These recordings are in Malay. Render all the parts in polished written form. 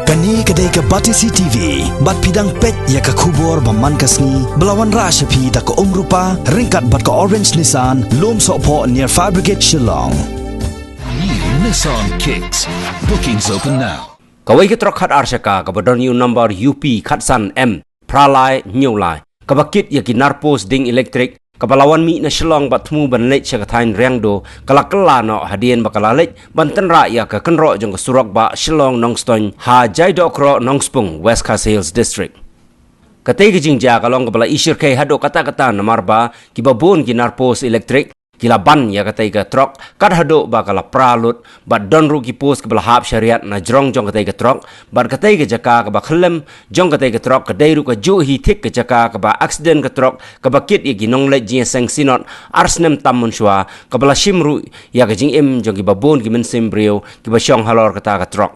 Kani kedai ke Batisi TV, bat pidang pet ya ke kubur baman kasni, belawan rasyapi tak ke rupa, ringkat bat ke Orange Nissan, lom sokpo near Fire Brigade Shillong. New Nissan Kicks. Bookings open now. Kawai ke trok khat arsyaka kabadon new number UP Khatsan M Pralai Nyulai kabakit ya kinarpos ding elektrik kabalawan mi na Shillong batmu banlet syakatain riangdo kalakela no hadien bakalalek banten ra ya ka kenro jong surok ba Shillong Nongston ha jaidokro Nongspung West Coast Hills District. Katay gijingja kalong kabala isir kay hado kata-kata namarba kibabun kinarpos elektrik kilaban ya katay ka trok kad hado ba kala pralut bad donru ki pos kabala hap syariat na jrong jong katay ka trok bad katay ka jaka ka ba khlem jong katay ka trok kadai ru ka ju hi thik ka jaka ka ba accident ka trok ka ba kit igi nong le jing seng sinot arsnem tamun shwa kabala shimru ya ka jing im jong ki babon ki men simbrio ki ba shong halor kata ka trok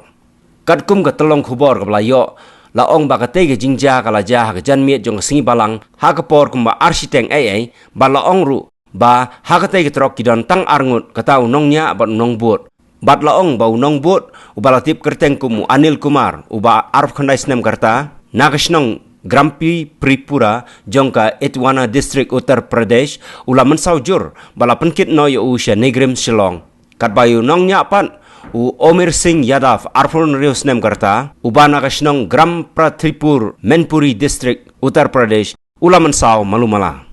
kad kum ka telong khubor kabala yo la ong ba katay ka jingja kala ja ka jan miet jong singi balang ha ka por kum ba architect ai ba la ong ru ba hakatai ketrok kidon tang arngut katau nongnya bat nong buat bat laong bau nong buat ubalatip kerteng kumu Anil Kumar uba arf khandai snem karta nagashnong Grampi Pripura jongka Etwana District Uttar Pradesh ula mensaujur bala penkit no yo usha negrim Shillong kat bayu nongnya pan u Omir Singh Yadav arfun rius snem karta uba nagashnong Gram Pratripur Menpuri District Uttar Pradesh ula mensau malumala.